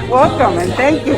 Welcome and thank you.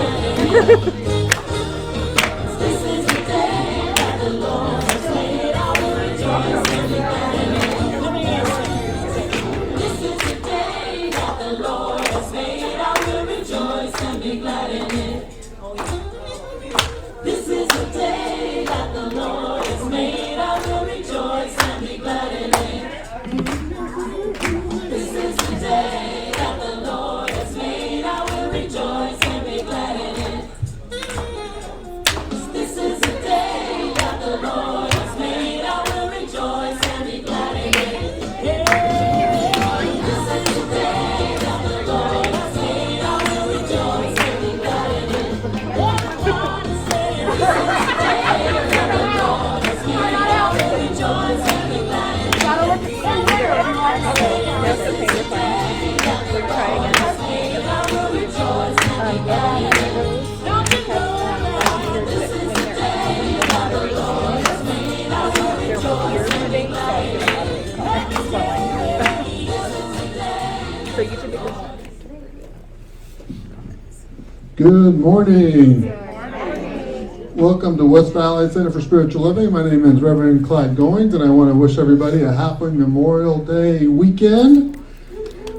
Good morning. Welcome to West Valley Center for Spiritual Living. My name is Reverend Clyde Goings, and I want to wish everybody a happy Memorial Day weekend.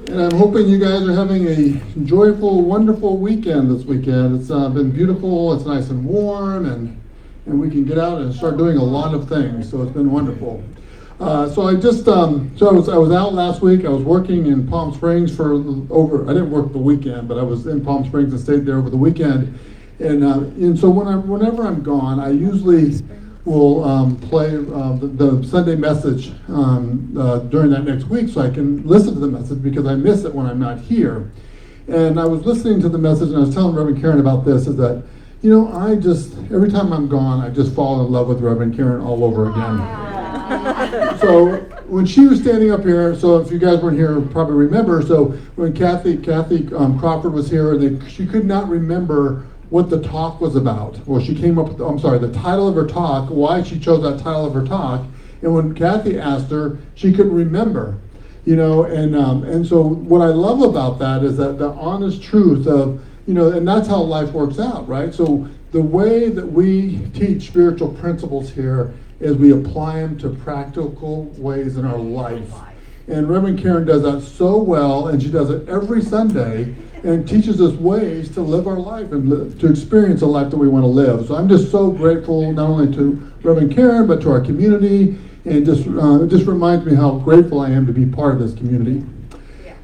And I'm hoping you guys are having a joyful, wonderful weekend this weekend. It's been beautiful. It's nice and warm, and we can get out and start doing a lot of things. So it's been wonderful. I was out last week. I was working in Palm Springs I didn't work the weekend, but I was in Palm Springs and stayed there over the weekend. And so whenever I'm gone, I usually will play the Sunday message during that next week so I can listen to the message because I miss it when I'm not here. And I was listening to the message and I was telling Reverend Karen about this, is that, every time I'm gone, I just fall in love with Reverend Karen all over again. So when she was standing up here, so if you guys weren't here, probably remember, so when Kathy Crawford was here, she could not remember what the talk was about. Well, she came up with, the title of her talk, why she chose that title of her talk, and when Kathy asked her, she couldn't remember, and so what I love about that is that the honest truth of, and that's how life works out, right? So the way that we teach spiritual principles here is we apply them to practical ways in our life. And Reverend Karen does that so well, and she does it every Sunday and teaches us ways to live our life and to experience a life that we want to live. So I'm just so grateful not only to Reverend Karen, but to our community, and it just reminds me how grateful I am to be part of this community.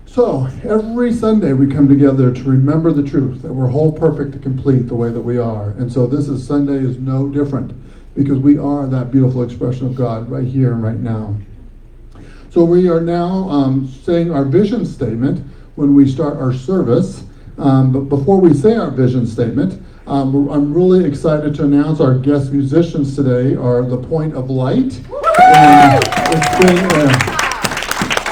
So every Sunday we come together to remember the truth that we're whole, perfect, and complete the way that we are. And so Sunday is no different, because we are that beautiful expression of God right here and right now. So we are now saying our vision statement when we start our service. But before we say our vision statement, I'm really excited to announce our guest musicians today are The Point of Light. And it's been,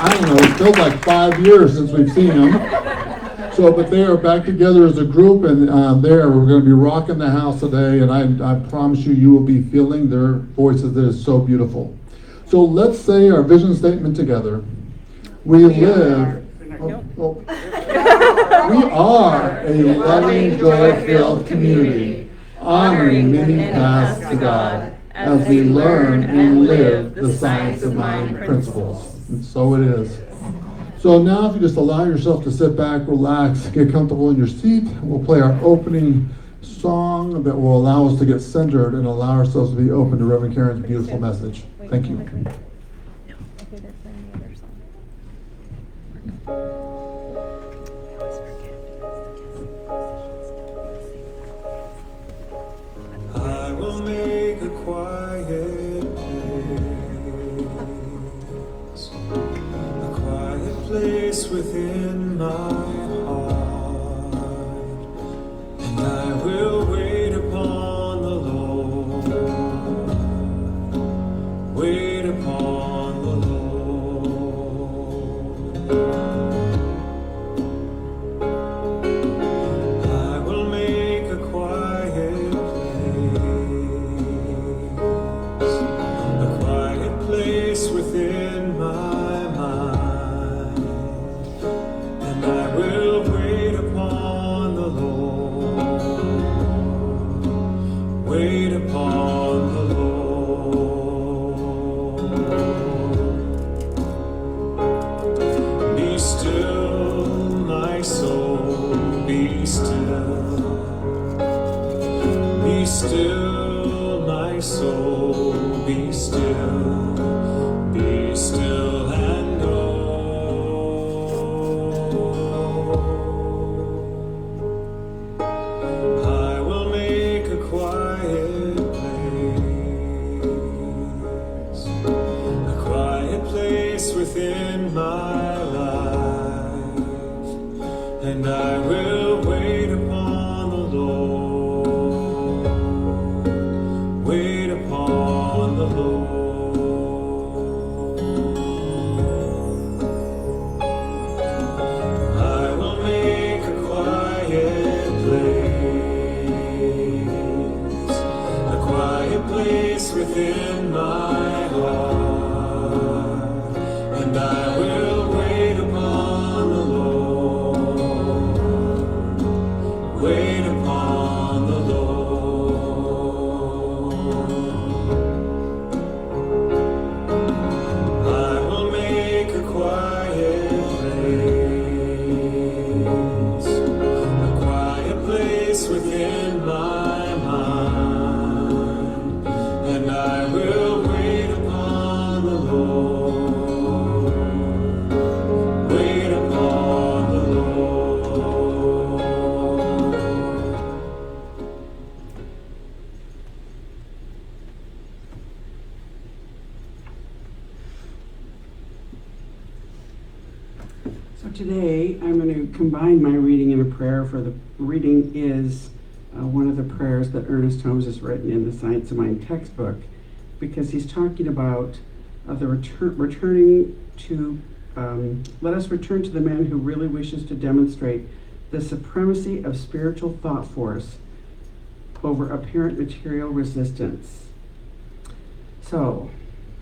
it feels like 5 years since we've seen them. But they are back together as a group, and we're going to be rocking the house today, and I promise you will be feeling their voices. That is so beautiful. So let's say our vision statement together. We are a loving, joy-filled community, honoring many paths to God, as we learn and live the science of mind principles. And so it is. So now if you just allow yourself to sit back, relax, get comfortable in your seat, we'll play our opening song that will allow us to get centered and allow ourselves to be open to Reverend Karen's beautiful message. Thank you. I will make a quiet place within my heart, and I will wait upon the Lord, wait upon the Lord. I will Be still, my soul, be still and know. I will make a quiet place within my life, and I will wait upon the Lord, wait upon the Lord. I will make a quiet place within my heart, and I will wait upon the Lord, wait upon the Lord. I will make a quiet place within my mind, and I will wait upon the Lord, wait upon the Lord. So today I'm going to combine my reading and a prayer. For the reading is one of the prayers that Ernest Holmes has written in the Science of Mind textbook, because he's talking about returning to, let us return to the man who really wishes to demonstrate the supremacy of spiritual thought force over apparent material resistance. So,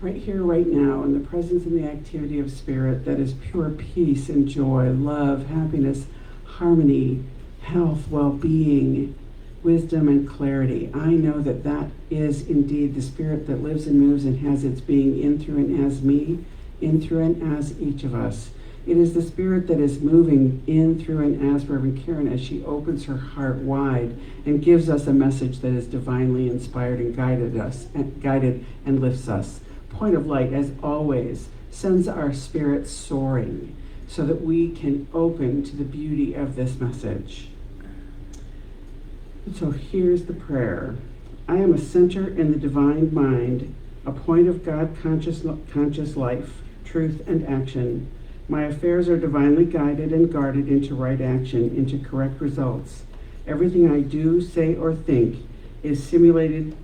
right here, right now, in the presence and the activity of spirit that is pure peace and joy, love, happiness, harmony, health, well-being, wisdom, and clarity. I know that that is indeed the spirit that lives and moves and has its being in, through, and as me, in, through, and as each of us. It is the spirit that is moving in, through, and as Reverend Karen as she opens her heart wide and gives us a message that is divinely inspired and guided and lifts us. Point of light, as always, sends our spirits soaring so that we can open to the beauty of this message. So here's the prayer. I am a center in the divine mind, a point of God conscious life, truth, and action. My affairs are divinely guided and guarded into right action, into correct results. Everything I do, say, or think is stimulated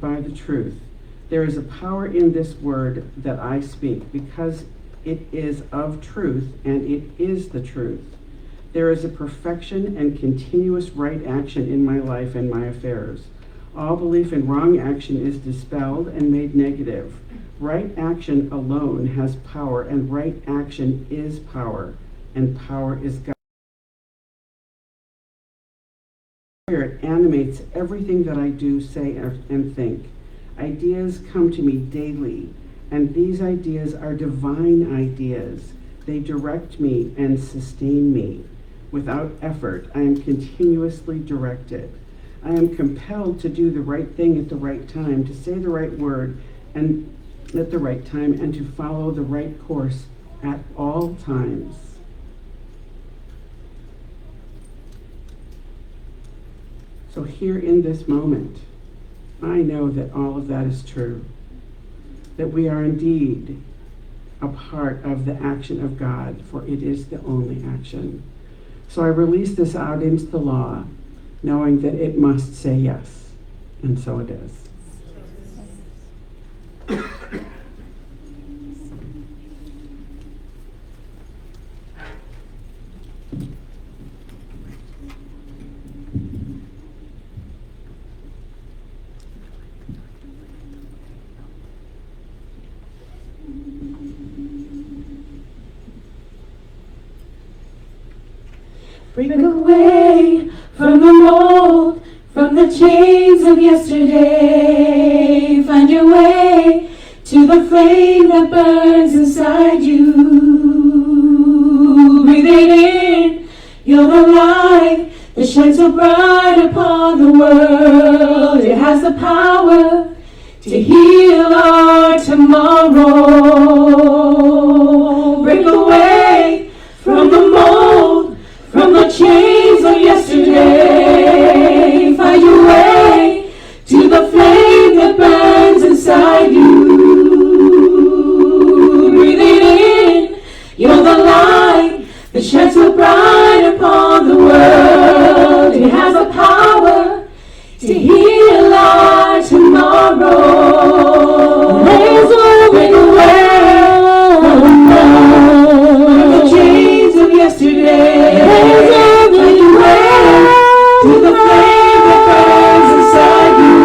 by the truth. There is a power in this word that I speak because it is of truth and it is the truth. There is a perfection and continuous right action in my life and my affairs. All belief in wrong action is dispelled and made negative. Right action alone has power, and right action is power, and power is God. Spirit animates everything that I do, say, and think. Ideas come to me daily, and these ideas are divine ideas. They direct me and sustain me. Without effort, I am continuously directed. I am compelled to do the right thing at the right time, to say the right word and at the right time, and to follow the right course at all times. So here in this moment, I know that all of that is true, that we are indeed a part of the action of God, for it is the only action. So I release this out into the law, knowing that it must say yes, and so it is. Break away from the mold, from the chains of yesterday. Find your way to the flame that burns inside you. Breathe it in, You're the light that shines so bright upon the world. It has the power to heal our tomorrow. Break away from the mold, from the chains of yesterday. Find your way to the flame that burns inside you. Breathing in, you're the light that shines so bright upon the world. It has the power to heal our tomorrow. There's a break away from the chains of yesterday. There's a break away to the flame that burns inside you.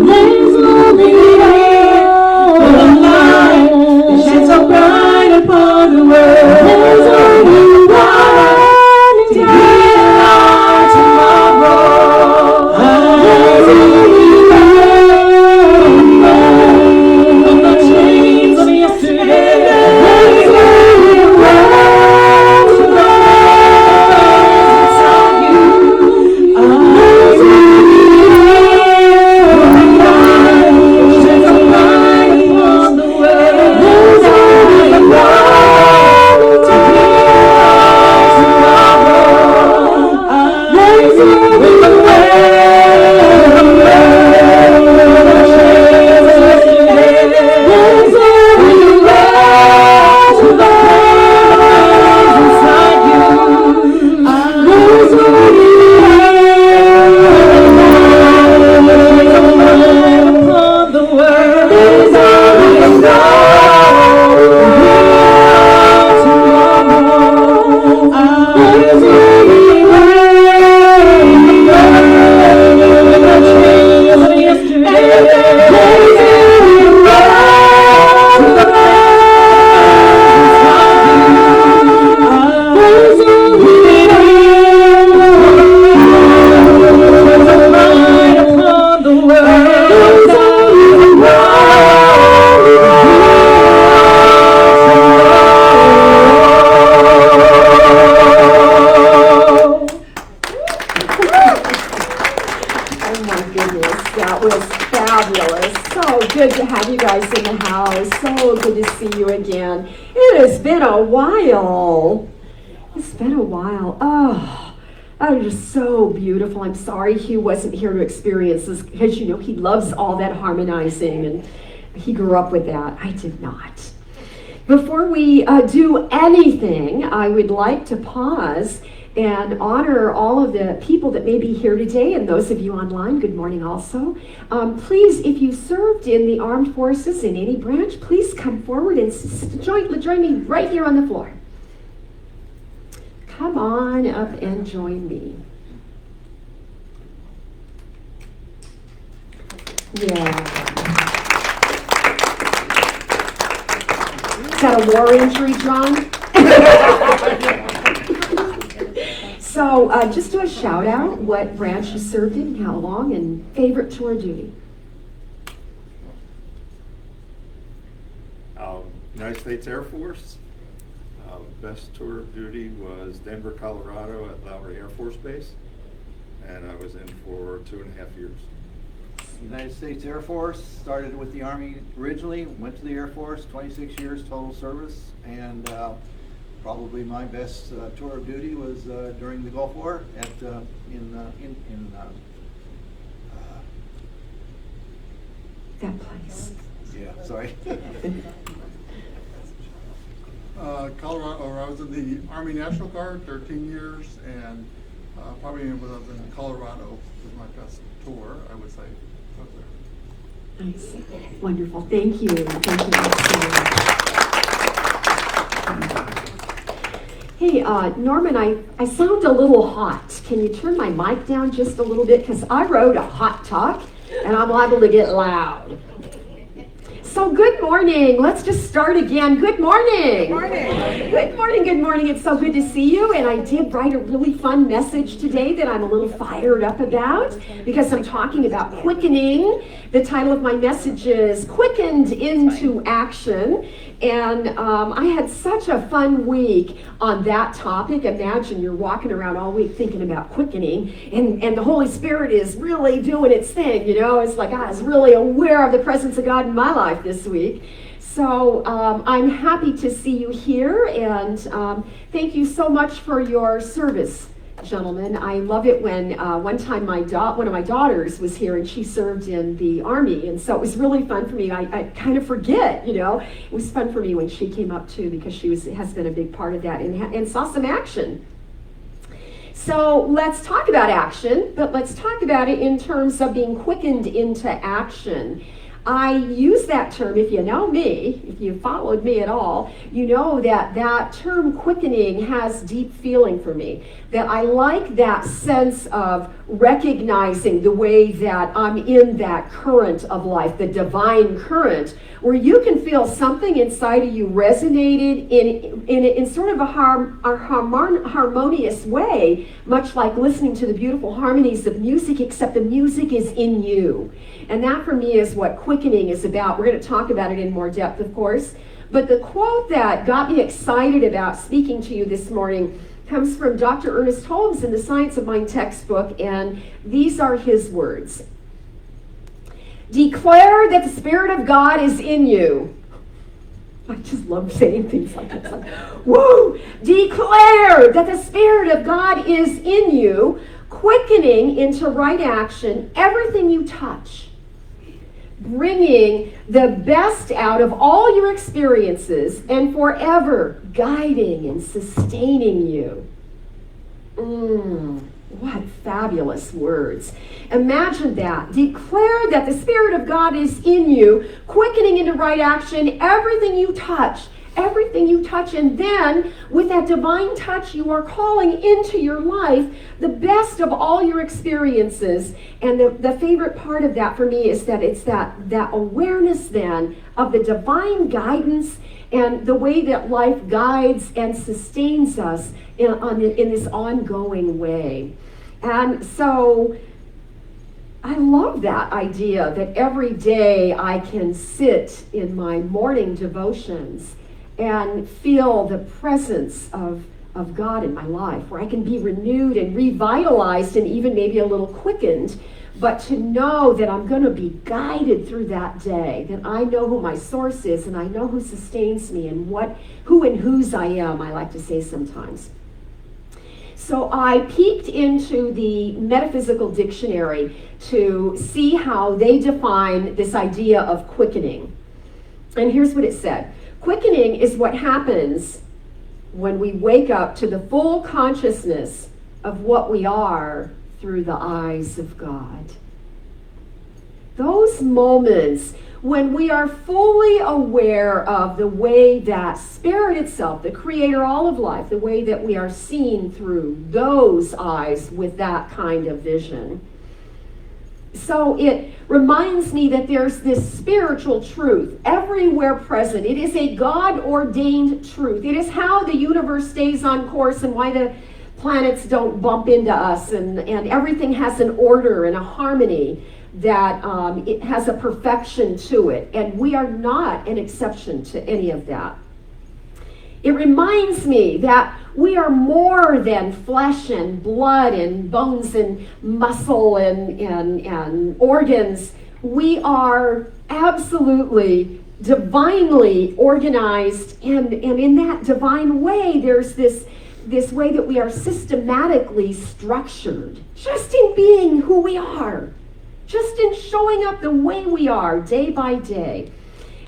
There's a break away from the light that shines so bright upon the world. There's a power to heal our tomorrow. There's a from the chains of yesterday. There's a to the inside you. There's a shines so bright upon the world. There's a to heal tomorrow. There's a so beautiful. I'm sorry Hugh wasn't here to experience this because you know he loves all that harmonizing and he grew up with that. I did not. Before we do anything, I would like to pause and honor all of the people that may be here today and those of you online. Good morning also. Please, if you served in the armed forces in any branch, please come forward and join me right here on the floor. Come on up and join me. Yeah. Is that a war injury, John? So just do a shout out, what branch you served in, how long, and favorite tour of duty. United States Air Force. Best tour of duty was Denver, Colorado at Lowry Air Force Base, and I was in for 2.5 years. United States Air Force, started with the Army originally, went to the Air Force, 26 years total service, and probably my best tour of duty was during the Gulf War at That place. yeah, sorry. Colorado, or I was in the Army National Guard 13 years, and probably was in Colorado was my best tour, I would say. Nice. Wonderful. Thank you. Thank you so much. Hey, Norman, I sound a little hot. Can you turn my mic down just a little bit? Because I wrote a hot talk, and I'm liable to get loud. So good morning. Let's just start again. Good morning. Good morning. Good morning. Good morning. It's so good to see you. And I did write a really fun message today that I'm a little fired up about because I'm talking about quickening. The title of my message is Quickened into Action. And I had such a fun week on that topic. Imagine you're walking around all week thinking about quickening, and the Holy Spirit is really doing its thing. You know, it's like I was really aware of the presence of God in my life this week. So I'm happy to see you here, and thank you so much for your service, gentlemen. I love it when one time one of my daughters was here and she served in the Army, and so it was really fun for me. I kind of forget, you know. It was fun for me when she came up too because she has been a big part of that and saw some action. So let's talk about action, but let's talk about it in terms of being quickened into action. I use that term, if you know me, if you followed me at all, you know that that term quickening has deep feeling for me. That I like that sense of recognizing the way that I'm in that current of life, the divine current, where you can feel something inside of you resonated in sort of a harmonious way, much like listening to the beautiful harmonies of music, except the music is in you. And that for me is what quickening is about. We're going to talk about it in more depth, of course. But the quote that got me excited about speaking to you this morning comes from Dr. Ernest Holmes in the Science of Mind textbook, and these are his words. Declare that the Spirit of God is in you. I just love saying things like that. It's like, whoa! Declare that the Spirit of God is in you, quickening into right action everything you touch, bringing the best out of all your experiences and forever guiding and sustaining you. What fabulous words. Imagine that. Declare that the Spirit of God is in you, quickening into right action everything you touch. Everything you touch, and then with that divine touch, you are calling into your life the best of all your experiences. And the favorite part of that for me is that it's that awareness then of the divine guidance and the way that life guides and sustains us in this ongoing way. And so I love that idea that every day I can sit in my morning devotions and feel the presence of God in my life, where I can be renewed and revitalized and even maybe a little quickened, but to know that I'm going to be guided through that day, that I know who my source is and I know who sustains me and who and whose I am, I like to say sometimes. So I peeked into the Metaphysical Dictionary to see how they define this idea of quickening. And here's what it said. Quickening is what happens when we wake up to the full consciousness of what we are through the eyes of God. Those moments when we are fully aware of the way that Spirit itself, the Creator, all of life, the way that we are seen through those eyes with that kind of vision. So it reminds me that there's this spiritual truth everywhere present. It is a God-ordained truth. It is how the universe stays on course and why the planets don't bump into us, and everything has an order and a harmony that it has a perfection to it. And we are not an exception to any of that. It reminds me that we are more than flesh and blood and bones and muscle and organs. We are absolutely divinely organized, and in that divine way, there's this way that we are systematically structured, just in being who we are, just in showing up the way we are day by day.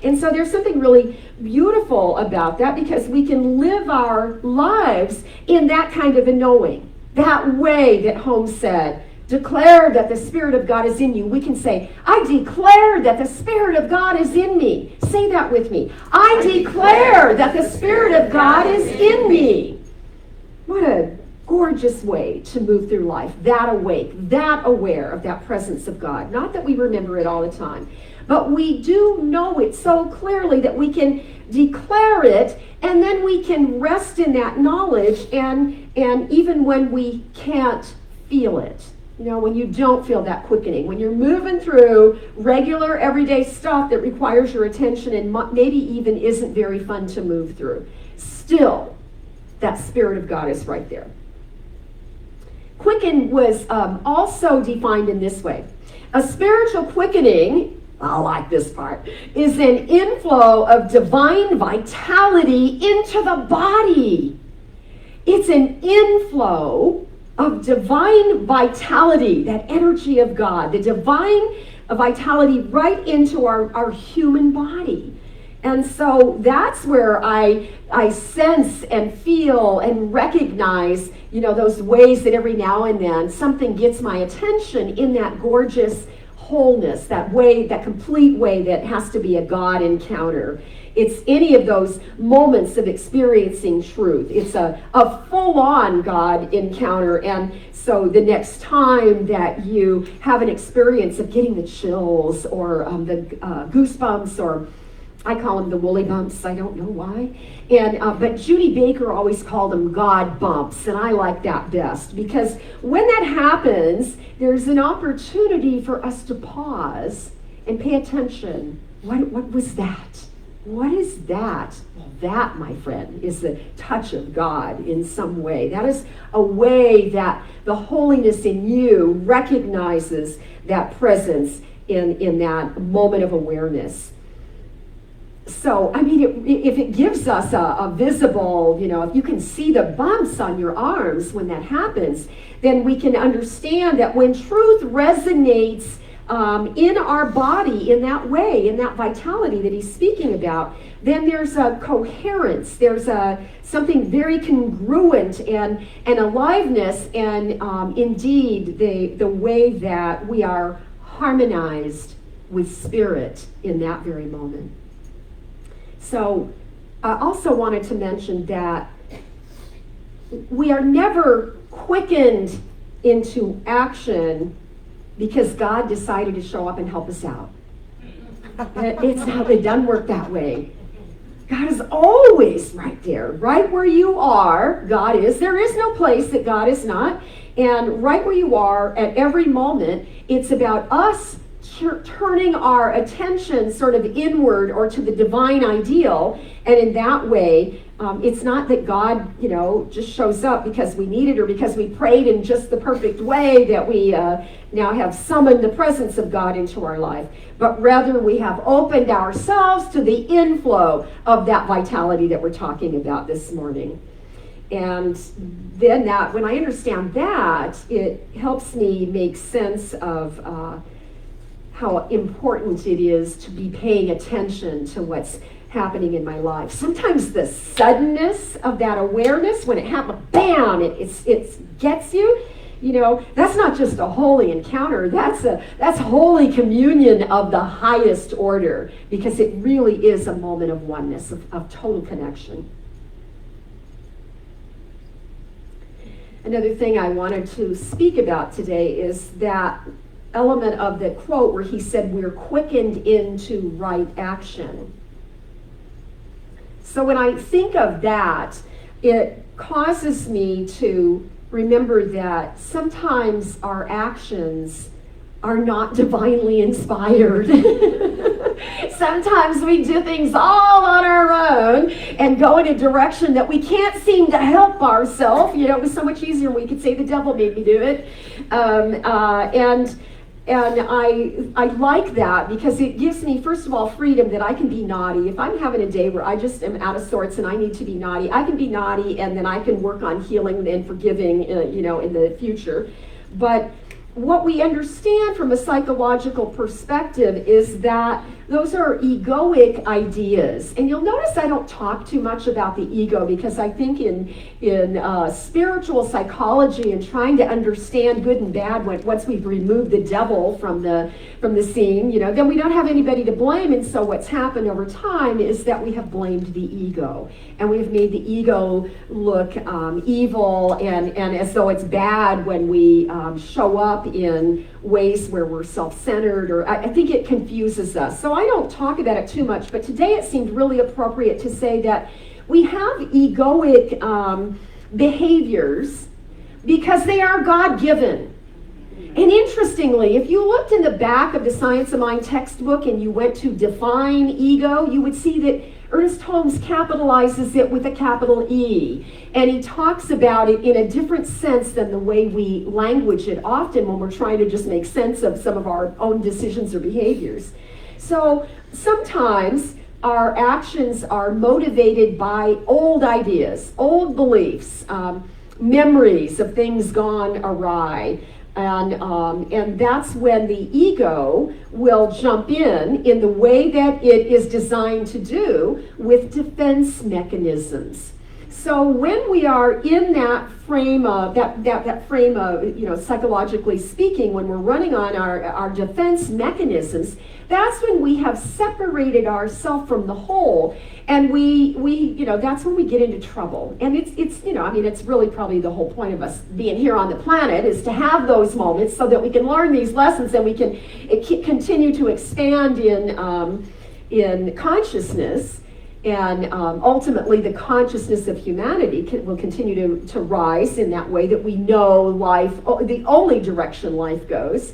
And so there's something really beautiful about that, because we can live our lives in that kind of a knowing. That way that Holmes said, declare that the Spirit of God is in you. We can say, I declare that the Spirit of God is in me. Say that with me. I declare that the Spirit of God is in me. What a gorgeous way to move through life. That awake, that aware of that presence of God. Not that we remember it all the time, but we do know it so clearly that we can declare it, and then we can rest in that knowledge, and even when we can't feel it. When you don't feel that quickening, when you're moving through regular everyday stuff that requires your attention and maybe even isn't very fun to move through, still, that Spirit of God is right there. Quickened was also defined in this way. A spiritual quickening, I like this part, is an inflow of divine vitality into the body. It's an inflow of divine vitality, that energy of God, the divine vitality right into our human body. And so that's where I sense and feel and recognize, those ways that every now and then something gets my attention in that gorgeous wholeness, that way, that complete way that has to be a God encounter. It's any of those moments of experiencing truth. It's a full-on God encounter. And so the next time that you have an experience of getting the chills or the goosebumps, or I call them the woolly bumps, I don't know why. But Judy Baker always called them God bumps, and I like that best, because when that happens, there's an opportunity for us to pause and pay attention. What was that? What is that? Well, that, my friend, is the touch of God in some way. That is a way that the holiness in you recognizes that presence in that moment of awareness. So, if it gives us a visible, if you can see the bumps on your arms when that happens, then we can understand that when truth resonates in our body in that way, in that vitality that he's speaking about, then there's a coherence, there's something very congruent and aliveness, and indeed the way that we are harmonized with spirit in that very moment. So I also wanted to mention that we are never quickened into action because God decided to show up and help us out. It doesn't work that way. God is always right there, right where you are, God is. There is no place that God is not. And right where you are at every moment, it's about us turning our attention sort of inward or to the divine ideal. And in that way, it's not that God, just shows up because we need it or because we prayed in just the perfect way that we now have summoned the presence of God into our life. But rather we have opened ourselves to the inflow of that vitality that we're talking about this morning. And then when I understand that, it helps me make sense of how important it is to be paying attention to what's happening in my life. Sometimes the suddenness of that awareness, when it happens, bam, it gets you. That's not just a holy encounter. That's holy communion of the highest order, because it really is a moment of oneness, of total connection. Another thing I wanted to speak about today is that element of the quote where he said we're quickened into right action. So when I think of that, it causes me to remember that sometimes our actions are not divinely inspired. Sometimes we do things all on our own and go in a direction that we can't seem to help ourselves. It was so much easier when we could say the devil made me do it. And I like that because it gives me, first of all, freedom that I can be naughty. If I'm having a day where I just am out of sorts and I need to be naughty, I can be naughty, and then I can work on healing and forgiving, in the future. But what we understand from a psychological perspective is that those are egoic ideas. And you'll notice I don't talk too much about the ego, because I think in spiritual psychology and trying to understand good and bad, once we've removed the devil from the scene, then we don't have anybody to blame. And so what's happened over time is that we have blamed the ego, and we've made the ego look evil and as though it's bad when we show up up in ways where we're self-centered, or I think it confuses us. So I don't talk about it too much, but today it seemed really appropriate to say that we have egoic behaviors because they are God-given. And interestingly, if you looked in the back of the Science of Mind textbook and you went to define ego, you would see that Ernest Holmes capitalizes it with a capital E. And he talks about it in a different sense than the way we language it often when we're trying to just make sense of some of our own decisions or behaviors. So sometimes our actions are motivated by old ideas, old beliefs, memories of things gone awry. And that's when the ego will jump in the way that it is designed to do with defense mechanisms. So when we are in that frame of, that frame of, psychologically speaking, when we're running on our defense mechanisms, that's when we have separated ourselves from the whole, and we that's when we get into trouble. And it's really probably the whole point of us being here on the planet is to have those moments so that we can learn these lessons and we can continue to expand in consciousness. And ultimately, the consciousness of humanity will continue to rise in that way that we know life, the only direction life goes.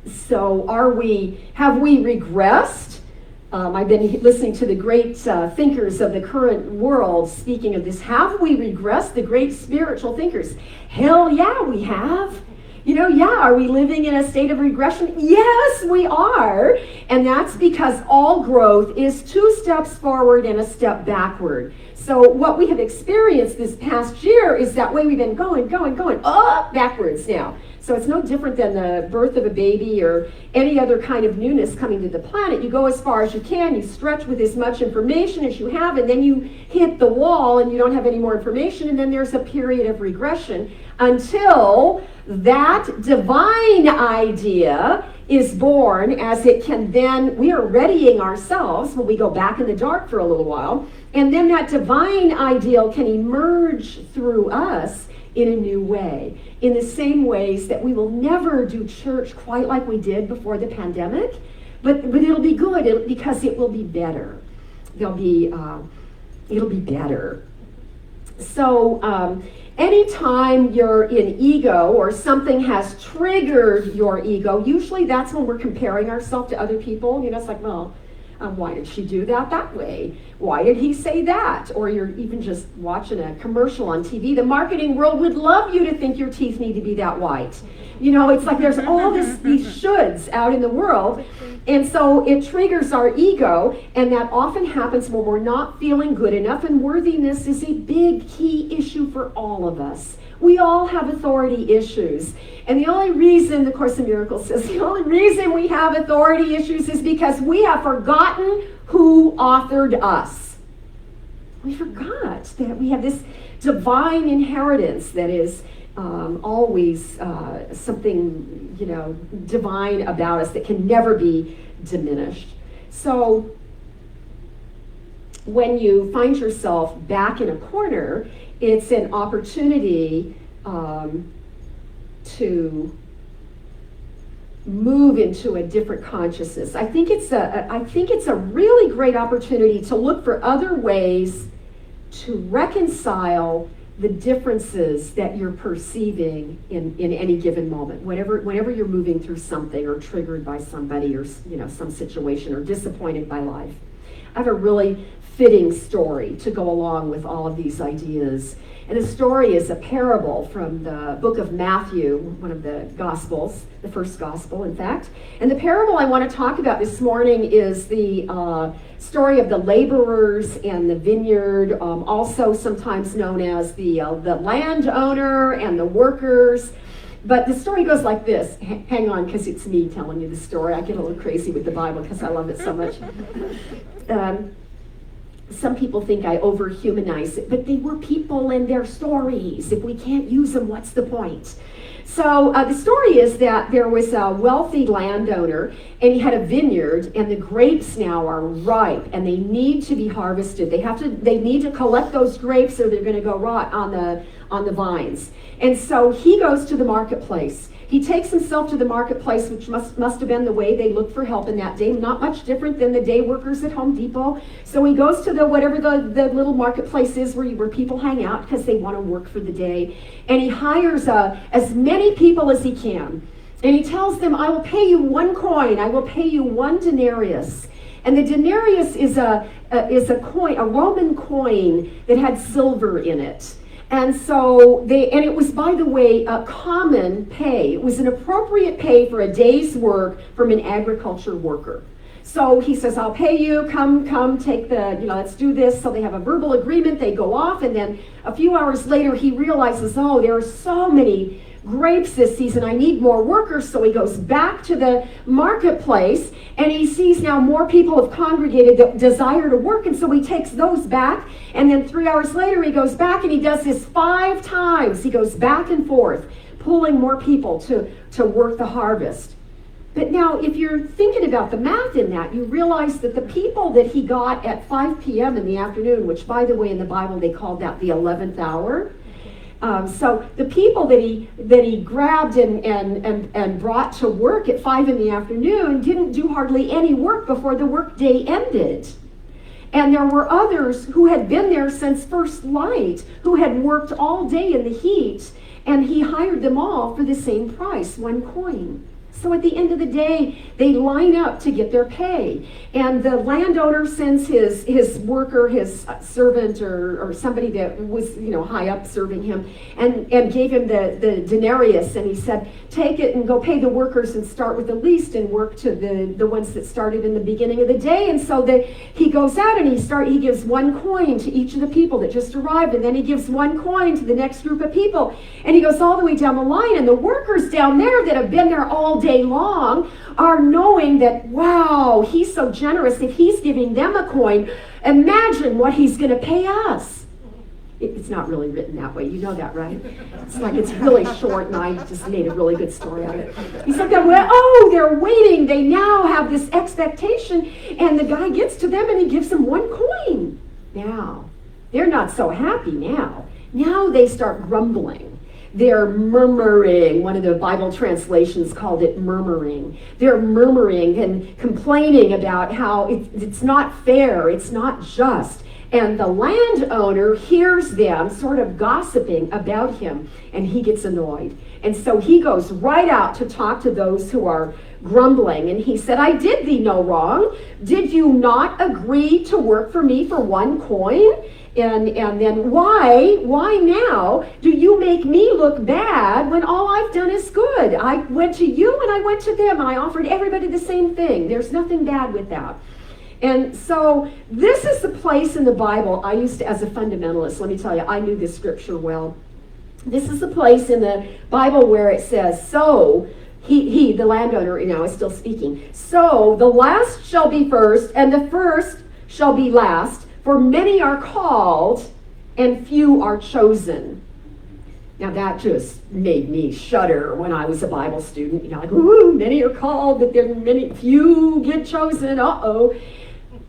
So have we regressed? I've been listening to the great thinkers of the current world speaking of this. Have we regressed, the great spiritual thinkers? Hell yeah, we have. Are we living in a state of regression? Yes, we are. And that's because all growth is 2 steps forward and a step backward. So what we have experienced this past year is that way we've been going, backwards now. So it's no different than the birth of a baby or any other kind of newness coming to the planet. You go as far as you can, you stretch with as much information as you have, and then you hit the wall and you don't have any more information, and then there's a period of regression until that divine idea is born, as it can then, we are readying ourselves when we go back in the dark for a little while, and then that divine ideal can emerge through us in a new way, in the same ways that we will never do church quite like we did before the pandemic, but it'll be good because it will be better. It'll be better. So anytime you're in ego or something has triggered your ego, usually that's when we're comparing ourselves to other people. It's like, well, why did she do that way? Why did he say that? Or you're even just watching a commercial on TV. The marketing world would love you to think your teeth need to be that white. It's like there's all these shoulds out in the world. And so it triggers our ego, and that often happens when we're not feeling good enough, and worthiness is a big key issue for all of us. We all have authority issues. And the only reason, the Course in Miracles says, the only reason we have authority issues is because we have forgotten who authored us. We forgot that we have this divine inheritance that is always something, divine about us that can never be diminished. So when you find yourself back in a corner, it's an opportunity to move into a different consciousness. I think it's a really great opportunity to look for other ways to reconcile the differences that you're perceiving in any given moment. Whenever you're moving through something or triggered by somebody or some situation or disappointed by life. I have a really fitting story to go along with all of these ideas. And the story is a parable from the book of Matthew, one of the Gospels, the first Gospel, in fact. And the parable I want to talk about this morning is the story of the laborers and the vineyard, also sometimes known as the landowner and the workers. But the story goes like this. Hang on, because it's me telling you the story. I get a little crazy with the Bible because I love it so much. Some people think I overhumanize it, but they were people and their stories. If we can't use them, what's the point? So the story is that there was a wealthy landowner, and he had a vineyard, and the grapes now are ripe, and they need to be harvested. They need to collect those grapes, or they're going to go rot on on the vines. And so he goes to the marketplace. He takes himself to the marketplace, which must have been the way they looked for help in that day, not much different than the day workers at Home Depot. So he goes to whatever the little marketplace is where people hang out because they want to work for the day. And he hires as many people as he can. And he tells them, I will pay you 1 coin, I will pay you 1 denarius. And the denarius is a coin, a Roman coin that had silver in it. And so and it was, by the way, a common pay. It was an appropriate pay for a day's work from an agriculture worker. So he says, I'll pay you, come, take let's do this. So they have a verbal agreement, they go off, and then a few hours later he realizes, oh, there are so many grapes this season, I need more workers. So he goes back to the marketplace and he sees now more people have congregated that desire to work, and so he takes those back, and then 3 hours later he goes back and he does this 5 times. He goes back and forth, pulling more people to work the harvest. But now if you're thinking about the math in that, you realize that the people that he got at 5 p.m. in the afternoon, which by the way in the Bible they called that the 11th hour, so the people that he grabbed and brought to work at 5 in the afternoon didn't do hardly any work before the work day ended. And there were others who had been there since first light, who had worked all day in the heat, and he hired them all for the same price, 1 coin. So at the end of the day, they line up to get their pay. And the landowner sends his worker, his servant, or somebody that was high up serving him, and gave him the denarius. And he said, take it and go pay the workers and start with the least and work to the ones that started in the beginning of the day. And so that he goes out and he gives 1 coin to each of the people that just arrived. And then he gives 1 coin to the next group of people. And he goes all the way down the line. And the workers down there that have been there all day long are knowing that, wow, he's so generous. If he's giving them a coin, imagine what he's going to pay us. It's not really written that way. You know that, right? It's like it's really short, and I just made a really good story out of it. He said that, they're waiting. They now have this expectation, and the guy gets to them and he gives them 1 coin. Now, they're not so happy now. Now they start grumbling. They're murmuring. One of the Bible translations called it murmuring. They're murmuring and complaining about how it's not fair, it's not just. And the landowner hears them sort of gossiping about him, and he gets annoyed. And so he goes right out to talk to those who are grumbling. And he said, I did thee no wrong. Did you not agree to work for me for 1 coin? And then why now do you make me look bad when all I've done is good? I went to you and I went to them and I offered everybody the same thing. There's nothing bad with that. And so this is the place in the Bible I used to, as a fundamentalist, let me tell you, I knew this scripture well. This is the place in the Bible where it says, so, he the landowner, is still speaking. So the last shall be first and the first shall be last. For many are called, and few are chosen. Now that just made me shudder when I was a Bible student. Ooh, many are called, but few get chosen. Uh-oh.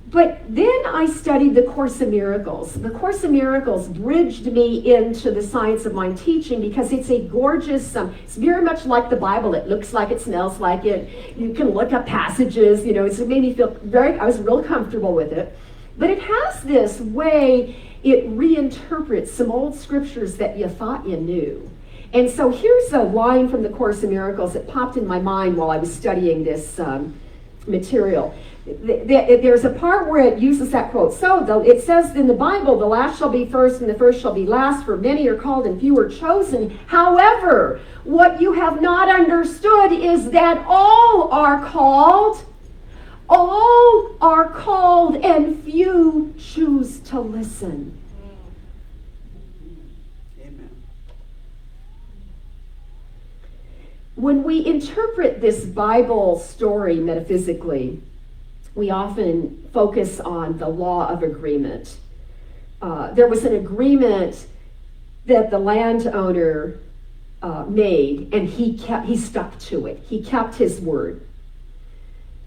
But then I studied the Course in Miracles. The Course in Miracles bridged me into the science of mind teaching because it's a gorgeous, it's very much like the Bible. It looks like it, smells like it. You can look up passages, it made me feel I was real comfortable with it. But it has this way it reinterprets some old scriptures that you thought you knew. And so here's a line from the Course in Miracles that popped in my mind while I was studying this material. There's a part where it uses that quote. So it says in the Bible, the last shall be first and the first shall be last, for many are called and few are chosen. However, what you have not understood is that all are called. All are called and few choose to listen. Amen. When we interpret this Bible story metaphysically, we often focus on the law of agreement. There was an agreement that the landowner made, and he stuck to it. He kept his word.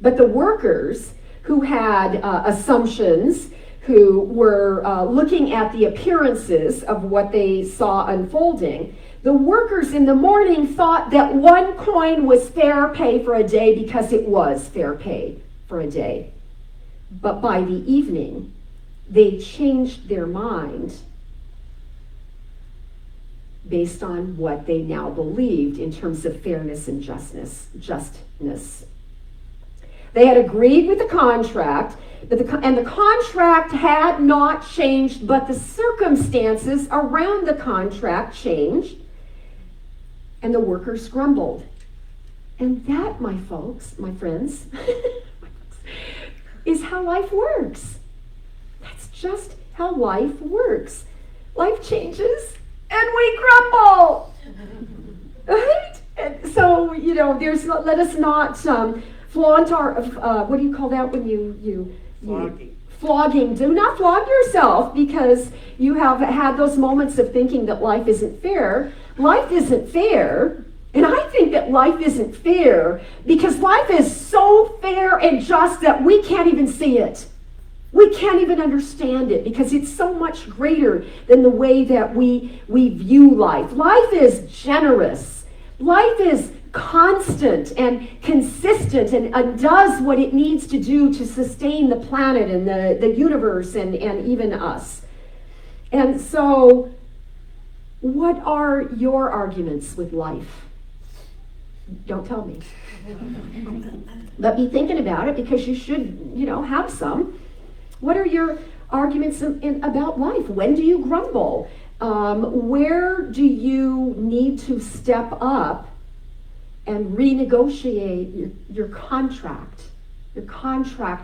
But the workers who had assumptions, who were looking at the appearances of what they saw unfolding. The workers in the morning thought that 1 coin was fair pay for a day because it was fair pay for a day. But by the evening, they changed their mind based on what they now believed in terms of fairness and justness. They had agreed with the contract, and the contract had not changed, but the circumstances around the contract changed, and the workers grumbled. And that, my friends, is how life works. That's just how life works. Life changes, and we grumble. Right? And so, let us not flaunt our, what do you call that when you flogging. Do not flog yourself because you have had those moments of thinking that life isn't fair. Life isn't fair. And I think that life isn't fair because life is so fair and just that we can't even see it. We can't even understand it because it's so much greater than the way that we view life. Life is generous. Life is constant and consistent and does what it needs to do to sustain the planet and the universe and even us. And so, what are your arguments with life? Don't tell me. But be thinking about it because you should, have some. What are your arguments about life? When do you grumble? Where do you need to step up and renegotiate your contract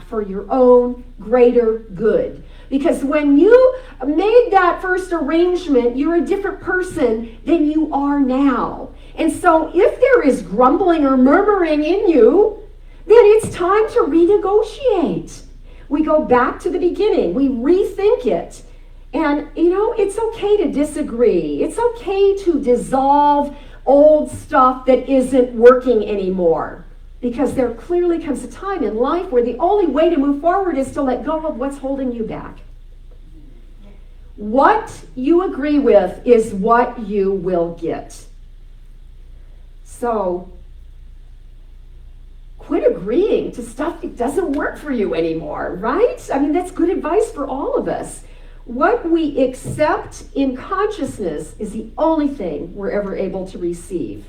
for your own greater good? Because when you made that first arrangement, you're a different person than you are now. And so if there is grumbling or murmuring in you, then it's time to renegotiate. We go back to the beginning. We rethink it. And, it's okay to disagree. It's okay to dissolve old stuff that isn't working anymore. Because there clearly comes a time in life where the only way to move forward is to let go of what's holding you back. What you agree with is what you will get. So, quit agreeing to stuff that doesn't work for you anymore, right? I mean, that's good advice for all of us. What we accept in consciousness is the only thing we're ever able to receive.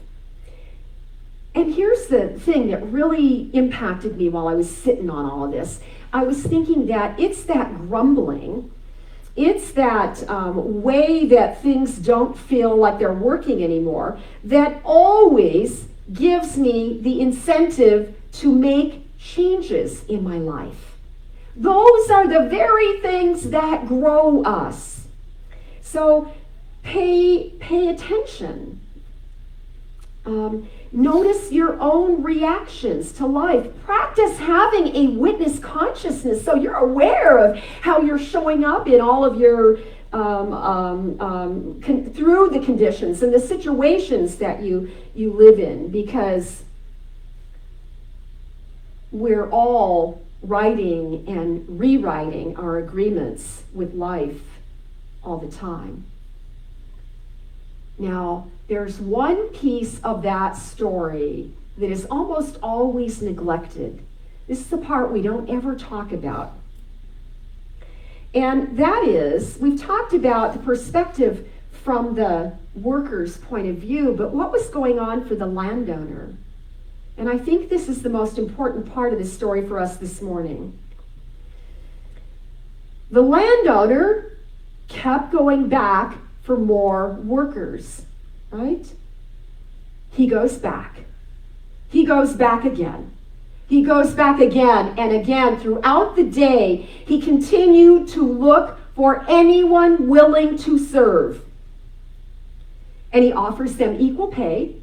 And here's the thing that really impacted me while I was sitting on all of this. I was thinking that it's that grumbling, it's that way that things don't feel like they're working anymore that always gives me the incentive to make changes in my life. Those are the very things that grow us. So pay attention. Notice your own reactions to life. Practice having a witness consciousness so you're aware of how you're showing up in all of your through the conditions and the situations that you live in, because we're all writing and rewriting our agreements with life all the time. Now, there's one piece of that story that is almost always neglected. This is the part we don't ever talk about. And that is, we've talked about the perspective from the worker's point of view, but what was going on for the landowner? And I think this is the most important part of the story for us this morning. The landowner kept going back for more workers, right? He goes back. He goes back again. He goes back again and again. Throughout the day, he continued to look for anyone willing to serve. And he offers them equal pay,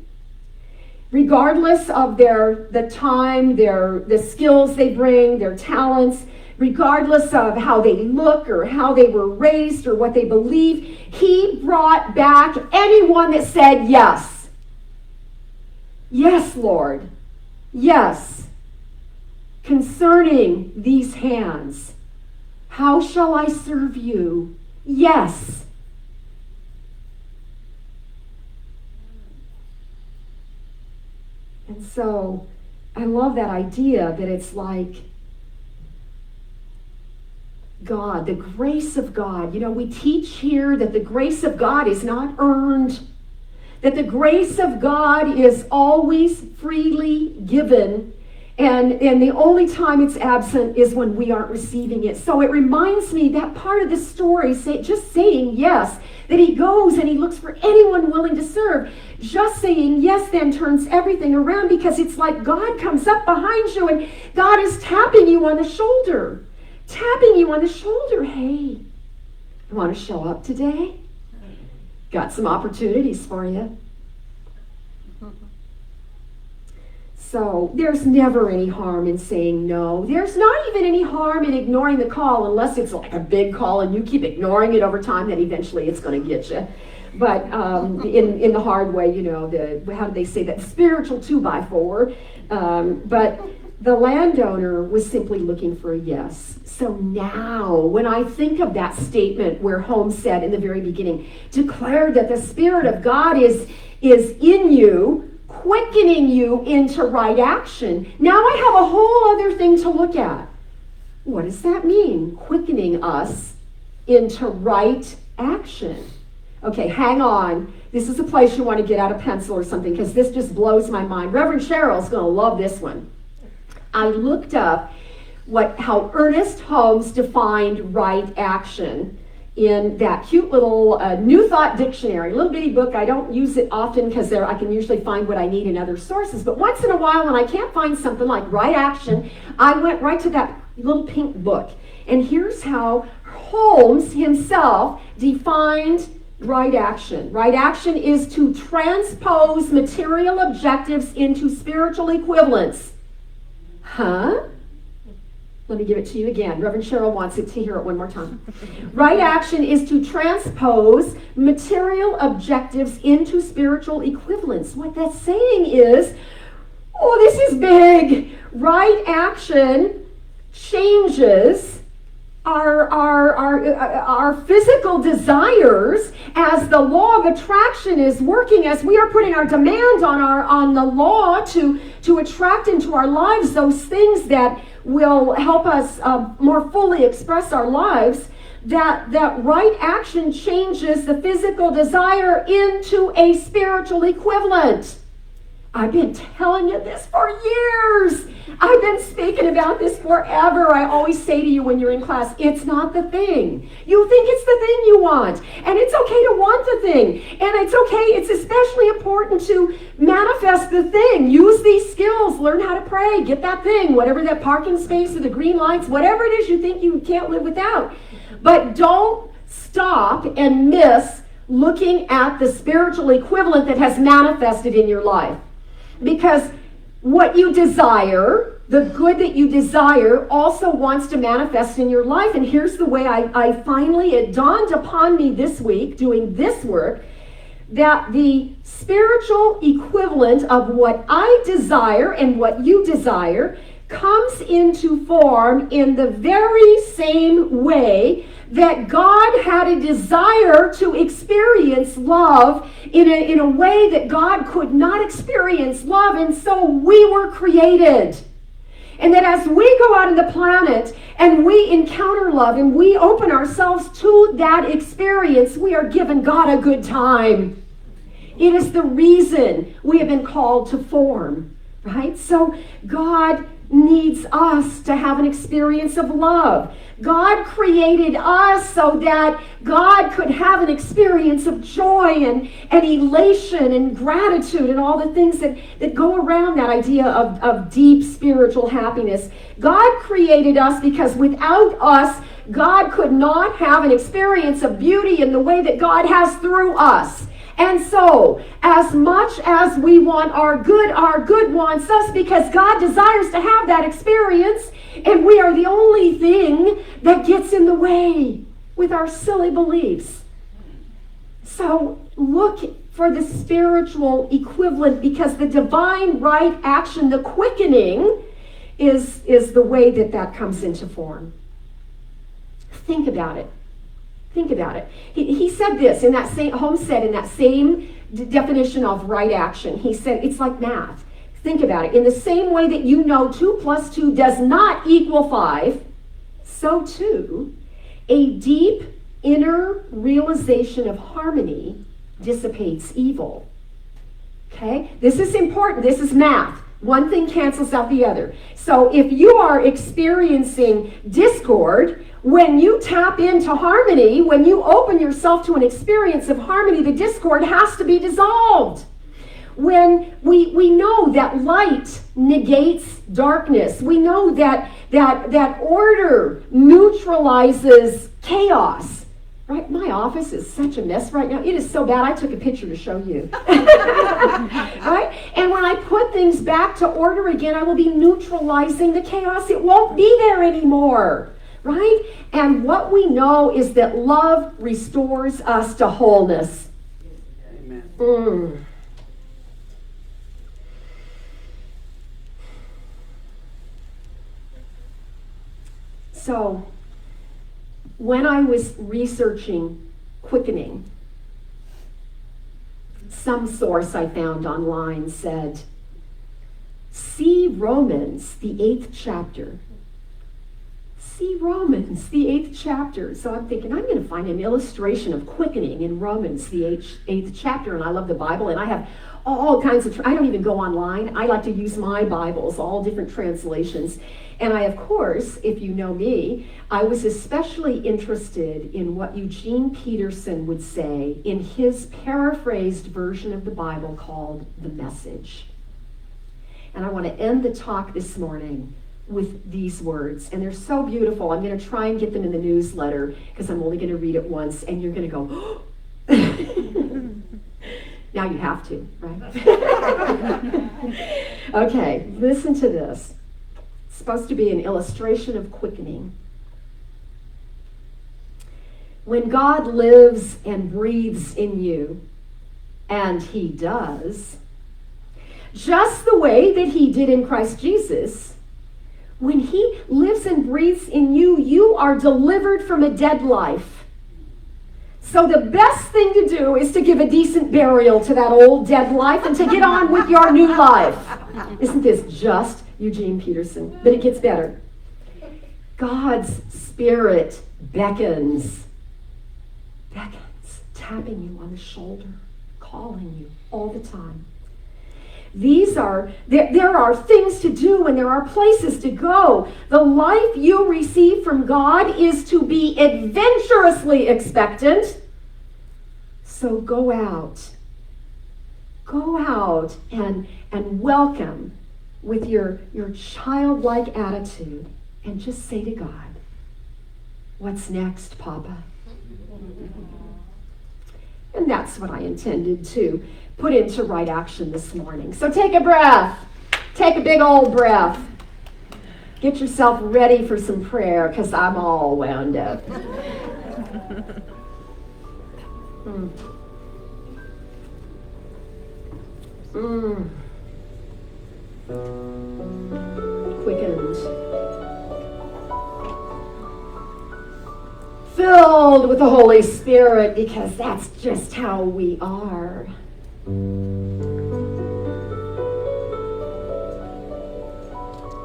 regardless of the time, the skills they bring, their talents, regardless of how they look or how they were raised or what they believe. He brought back anyone that said yes. Yes, Lord. Yes. Concerning these hands, How shall I serve you? Yes. And so I love that idea that it's like God, the grace of God. You know, we teach here that the grace of God is not earned, that the grace of God is always freely given, and the only time it's absent is when we aren't receiving it. So it reminds me that part of the story, just saying yes, that he goes and he looks for anyone willing to serve. Just saying yes then turns everything around, because it's like God comes up behind you and God is tapping you on the shoulder. Tapping you on the shoulder. Hey, you want to show up today? Got some opportunities for you. So there's never any harm in saying no. There's not even any harm in ignoring the call, unless it's like a big call and you keep ignoring it over time, then eventually it's going to get you. But in the hard way, you know, how do they say that? Spiritual 2x4. But the landowner was simply looking for a yes. So now, when I think of that statement where Holmes said in the very beginning, declare that the Spirit of God is in you, quickening you into right action. Now I have a whole other thing to look at. What does that mean? Quickening us into right action. Okay, hang on. This is a place you want to get out a pencil or something, because this just blows my mind. Reverend Cheryl's going to love this one. I looked up how Ernest Holmes defined right action in that cute little New Thought Dictionary, little bitty book. I don't use it often because I can usually find what I need in other sources. But once in a while, when I can't find something like right action, I went right to that little pink book. And here's how Holmes himself defined right action. Right action is to transpose material objectives into spiritual equivalents. Huh? Let me give it to you again. Reverend Cheryl wants to hear it one more time. Right action is to transpose material objectives into spiritual equivalents. What that's saying is, oh, this is big. Right action changes our physical desires as the law of attraction is working, as we are putting our demand on the law to attract into our lives those things that will help us more fully express our lives. That right action changes the physical desire into a spiritual equivalent. I've been telling you this for years. I've been speaking about this forever. I always say to you when you're in class, it's not the thing. You think it's the thing you want. And it's okay to want the thing. And it's okay, it's especially important to manifest the thing. Use these skills. Learn how to pray. Get that thing, whatever that parking space or the green lights, whatever it is you think you can't live without. But don't stop and miss looking at the spiritual equivalent that has manifested in your life. Because what you desire, the good that you desire, also wants to manifest in your life. And here's the way it dawned upon me this week, doing this work, that the spiritual equivalent of what I desire and what you desire comes into form in the very same way that God had a desire to experience love in a way that God could not experience love, and so we were created. And that as we go out on the planet and we encounter love and we open ourselves to that experience, we are giving God a good time. It is the reason we have been called to form, right? So God needs us to have an experience of love. God created us so that God could have an experience of joy and elation and gratitude and all the things that go around that idea of deep spiritual happiness. God created us because without us, God could not have an experience of beauty in the way that God has through us. And so, as much as we want our good wants us, because God desires to have that experience, and we are the only thing that gets in the way with our silly beliefs. So, look for the spiritual equivalent, because the divine right action, the quickening, is the way that comes into form. Think about it. Think about it. He said this in that same, Holmes said in that same definition of right action. He said it's like math. Think about it. In the same way that you know 2 + 2 does not equal 5, so too, a deep inner realization of harmony dissipates evil. Okay? This is important. This is math. One thing cancels out the other. So if you are experiencing discord, when you tap into harmony, when you open yourself to an experience of harmony, the discord has to be dissolved. When we know that light negates darkness, we know that order neutralizes chaos. Right? My office is such a mess right now. It is so bad I took a picture to show you. Right? And when I put things back to order again, I will be neutralizing the chaos. It won't be there anymore. Right? And what we know is that love restores us to wholeness. Amen. So, when I was researching quickening, some source I found online said, see Romans, the 8th chapter. See Romans, the 8th chapter. So I'm thinking, I'm going to find an illustration of quickening in Romans, the 8th chapter. And I love the Bible, and I have all kinds of, I don't even go online. I like to use my Bibles, all different translations. And I, of course, if you know me, I was especially interested in what Eugene Peterson would say in his paraphrased version of the Bible called The Message. And I want to end the talk this morning with these words. And they're so beautiful. I'm going to try and get them in the newsletter because I'm only going to read it once, and you're going to go, oh. Now you have to, right? Okay, listen to this. It's supposed to be an illustration of quickening. When God lives and breathes in you, and he does, just the way that he did in Christ Jesus, when he lives and breathes in you, you are delivered from a dead life. So the best thing to do is to give a decent burial to that old dead life and to get on with your new life. Isn't this just Eugene Peterson? But it gets better. God's Spirit beckons, tapping you on the shoulder, calling you all the time. There are things to do and there are places to go. The life you receive from God is to be adventurously expectant. So go out and welcome with your childlike attitude and just say to God, what's next, Papa? And that's what I intended to put into right action this morning. So take a breath. Take a big old breath. Get yourself ready for some prayer because I'm all wound up. Quickened. Filled with the Holy Spirit because that's just how we are.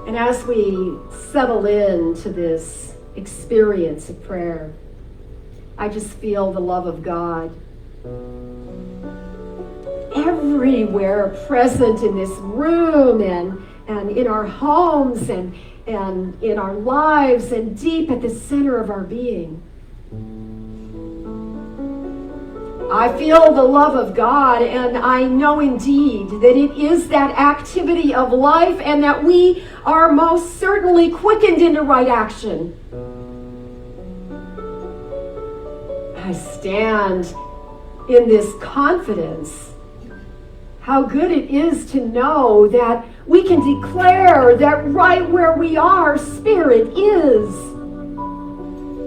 And as we settle into this experience of prayer, I just feel the love of God everywhere present in this room and in our homes and in our lives and deep at the center of our being. I feel the love of God, and I know indeed that it is that activity of life and that we are most certainly quickened into right action. I stand in this confidence. How good it is to know that we can declare that right where we are, Spirit is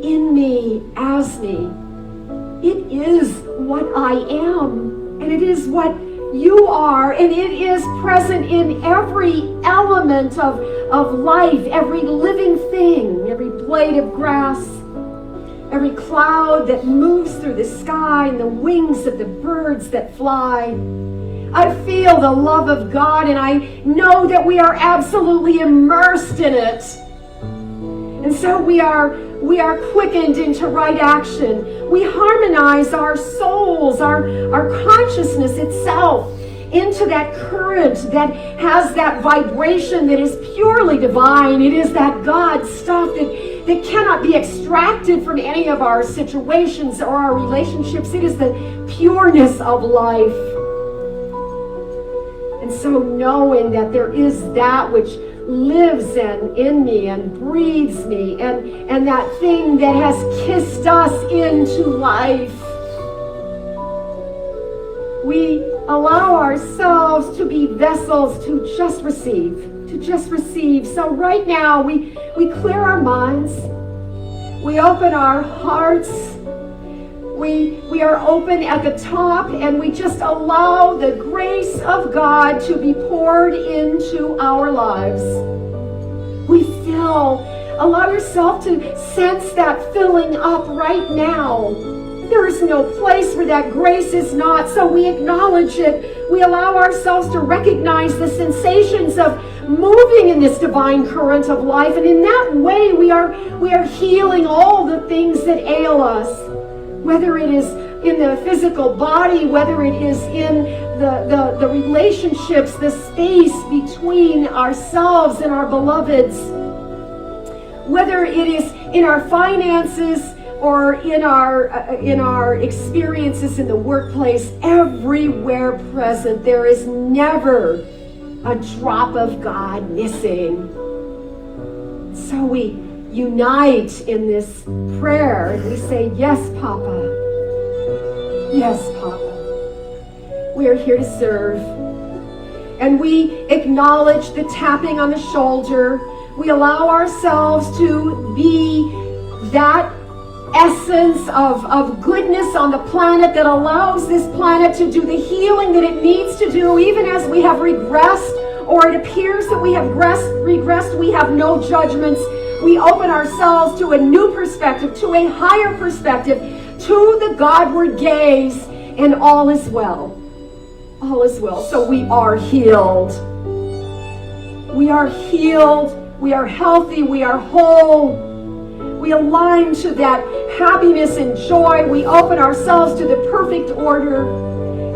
in me, as me. It is what I am, and it is what you are, and it is present in every element of life, every living thing, every blade of grass, every cloud that moves through the sky, and the wings of the birds that fly. I feel the love of God, and I know that we are absolutely immersed in it. And so we are quickened into right action. We harmonize our souls, our consciousness itself into that current that has that vibration that is purely divine. It is that God stuff that cannot be extracted from any of our situations or our relationships. It is the pureness of life. And so knowing that there is that which lives in me and breathes me, and that thing that has kissed us into life, we allow ourselves to be vessels to just receive. So right now we clear our minds, we open our hearts, we are open at the top, and we just allow the grace of God to be poured into our lives. Allow yourself to sense that filling up right now. There is no place where that grace is not, so we acknowledge it. We allow ourselves to recognize the sensations of moving in this divine current of life, and in that way we are healing all the things that ail us, whether it is in the physical body, whether it is in the relationships, the space between ourselves and our beloveds, whether it is in our finances or in our experiences in the workplace. Everywhere present, there is never a drop of God missing. So we unite in this prayer and we say, yes, Papa. Yes, Papa. We are here to serve. And we acknowledge the tapping on the shoulder. We allow ourselves to be that essence of goodness on the planet that allows this planet to do the healing that it needs to do, even as we have regressed, or it appears that we have regressed. We have no judgments. We open ourselves to a new perspective, to a higher perspective, to the Godward gaze, and all is well. All is well. So we are healed. We are healed. We are healthy. We are whole. We align to that happiness and joy. We open ourselves to the perfect order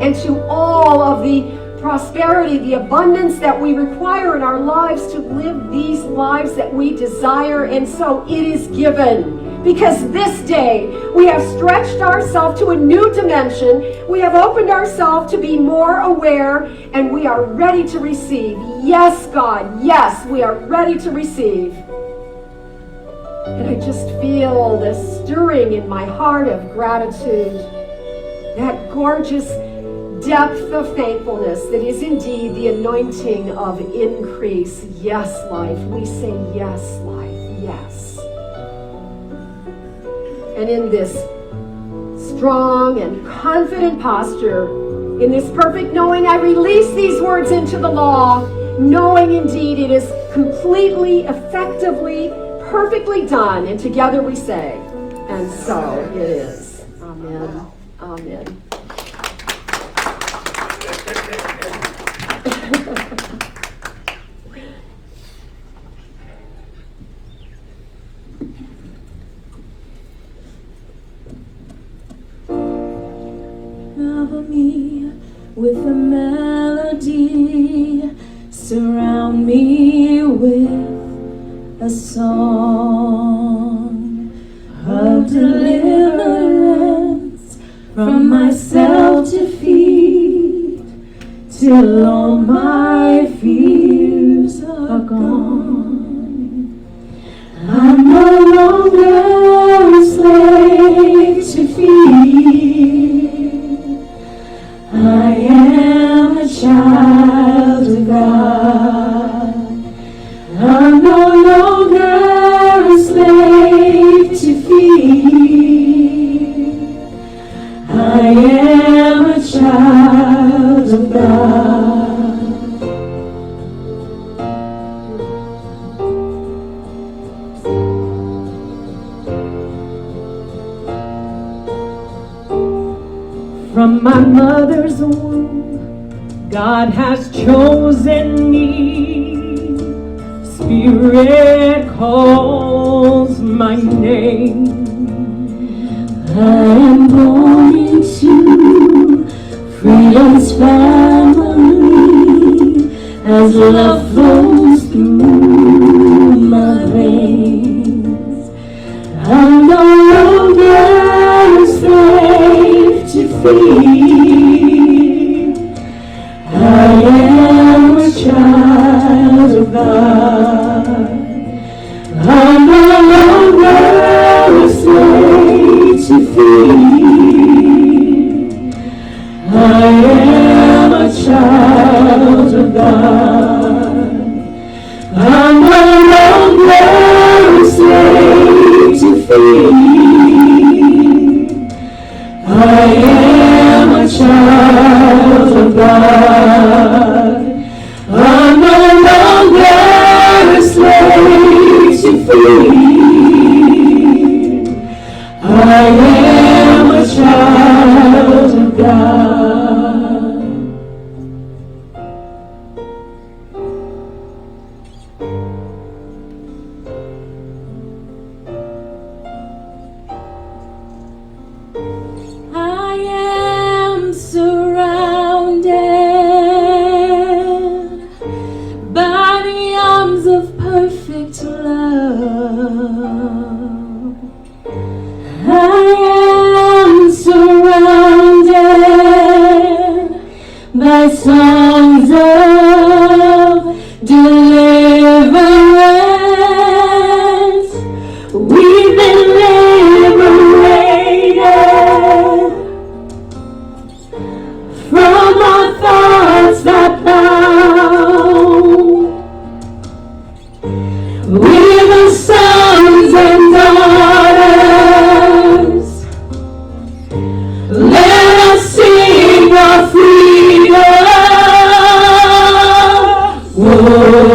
and to all of the prosperity, the abundance that we require in our lives to live these lives that we desire. And so it is given. Because this day we have stretched ourselves to a new dimension. We have opened ourselves to be more aware, and we are ready to receive. Yes, God, yes, we are ready to receive. And I just feel this stirring in my heart of gratitude, that gorgeous depth of thankfulness that is indeed the anointing of increase. Yes, life. We say yes, life. Yes. And in this strong and confident posture, in this perfect knowing, I release these words into the law, knowing indeed it is completely, effectively, perfectly done. And together we say, and so it is. Amen. Amen. Cover me with a melody, surround me with a song of deliverance from my self-defeat, till all my fears are gone. I'm no longer a slave to fear. I am a child of God. I'm no longer a slave to fear. I am a child of God. God has chosen me. Spirit calls my name. I am born into freedom's family as love flows through my veins. I'm no longer a slave to fear. I am a child of God. I'm no longer a slave to fear. I am a child of God. I'm no longer a slave to fear. I am a child of God. I'm no longer a slave to fear. I am a child of God. I am surrounded by the arms of perfect love. I am surrounded by songs of deliverance. We've been liberated from our thoughts that bound. We're the sons and daughters. Let us sing our freedom. Whoa, whoa,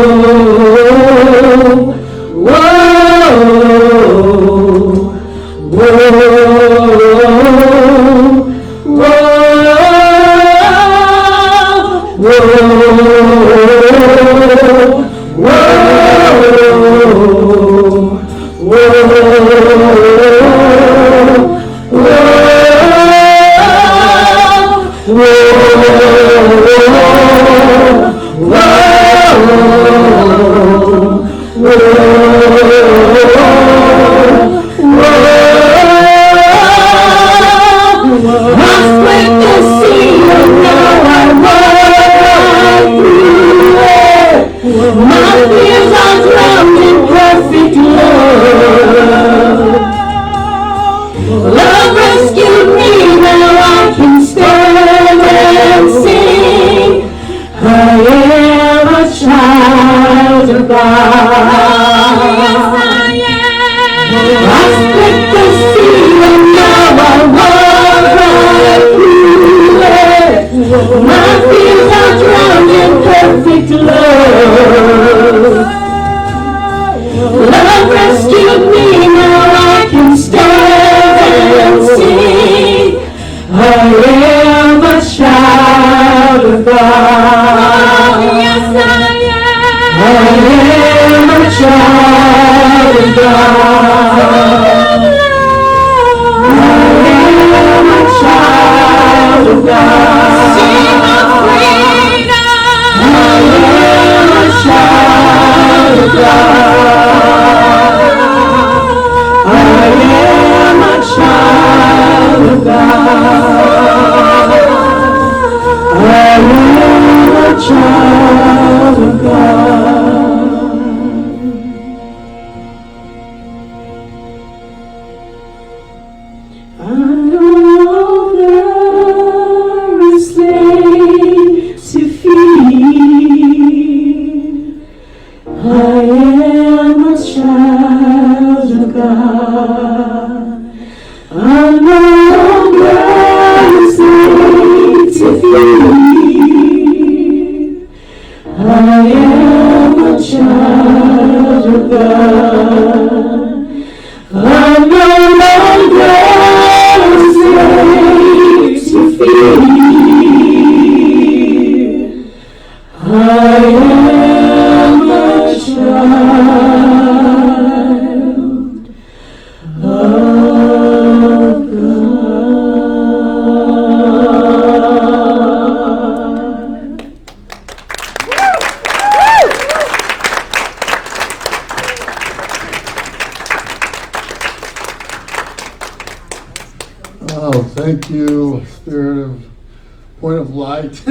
I am a child of God. Oh, thank you, Spirit of Point of Light.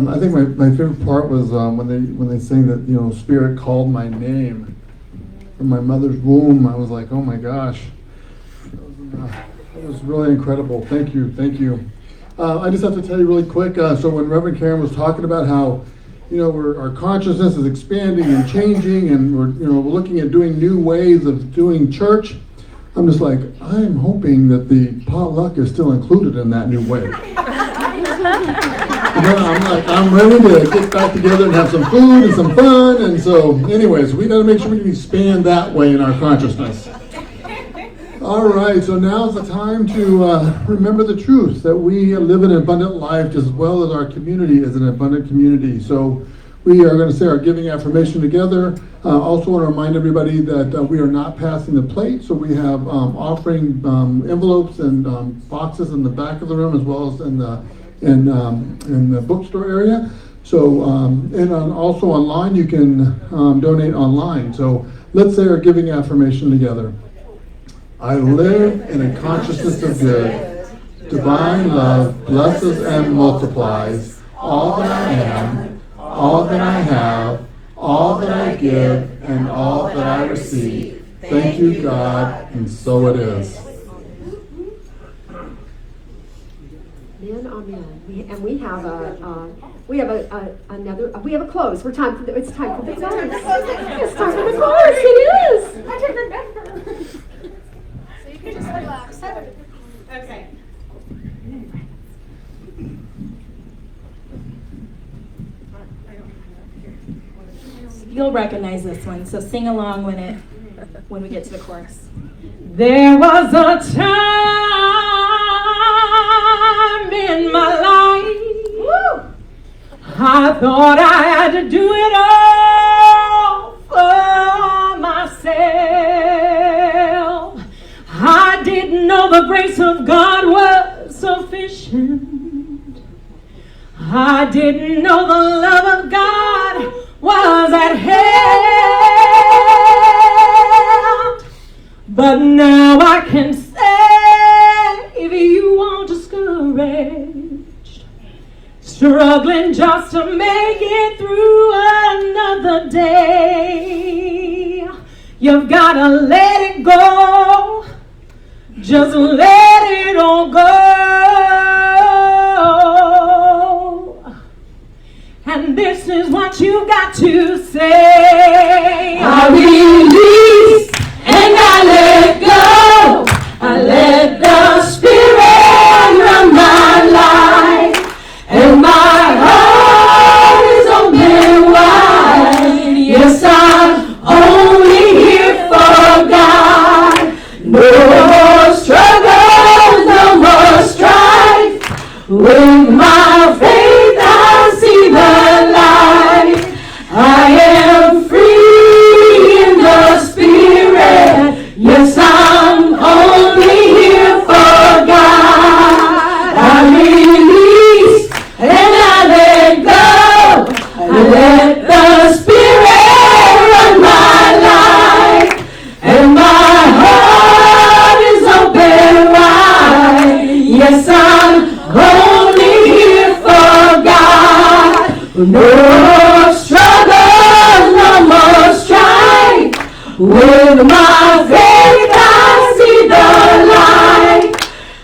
I think my favorite part was when they sing that, Spirit called my name from my mother's womb. I was like, oh my gosh, it was really incredible. Thank you. I just have to tell you really quick. So when Reverend Karen was talking about how, our consciousness is expanding and changing, and we're looking at doing new ways of doing church. I'm just like, I'm hoping that the potluck is still included in that new way. I'm ready to get back together and have some food and some fun. And so, anyways, we got to make sure we can expand that way in our consciousness. All right, so now's the time to remember the truth that we live an abundant life as well as our community is an abundant community. So we are going to say our giving affirmation together. Also want to remind everybody that we are not passing the plate, so we have offering envelopes and boxes in the back of the room as well as in the bookstore area. So also online you can donate online. So let's say our giving affirmation together. I live in a consciousness of good. Divine love blesses and multiplies all that I am, all that I have, all that I give, and all that I receive. Thank you, God, and so it is. Amen. We have a close. It's time for the close. It's time for the close. It is. I didn't remember. So you can just relax. Okay. You'll recognize this one, so sing along when we get to the chorus. There was a time in my life I thought I had to do it all for myself. I didn't know the grace of God was sufficient. I didn't know the love of God was at hand. But now I can say, if you are discouraged, struggling just to make it through another day, you've got to let it go. Just let it all go. And this is what you got to say. I release and I let go. I let the Spirit run my life. And my heart is open wide. Yes, I'm only here for God. No more struggles, no more strife. With my faith I see the light. I am free in the Spirit. Yes, I'm only here for God. I release and I let go. I let the Spirit run my life. And my heart is open wide. Yes, I'm only here for God. No more struggles, no more strife. With my faith I see the light.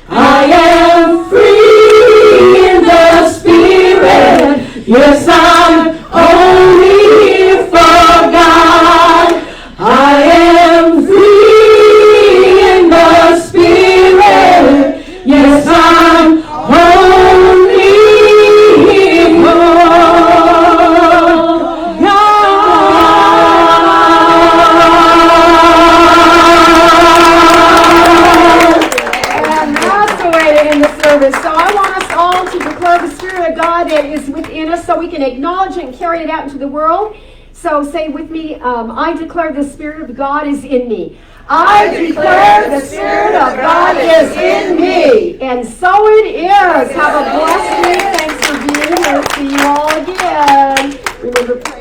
I am free in the Spirit. Yes, I'm only here for God. I am free in the Spirit. Yes, I'm only here for And that's the way to end the service. So I want us all to declare the Spirit of God that is within us so we can acknowledge it and carry it out into the world. So say with me, I declare the Spirit of God is in me. I declare the Spirit of God is in me. And so it is. Have a blessed week. Thanks for being here. See you all again. Remember, pray.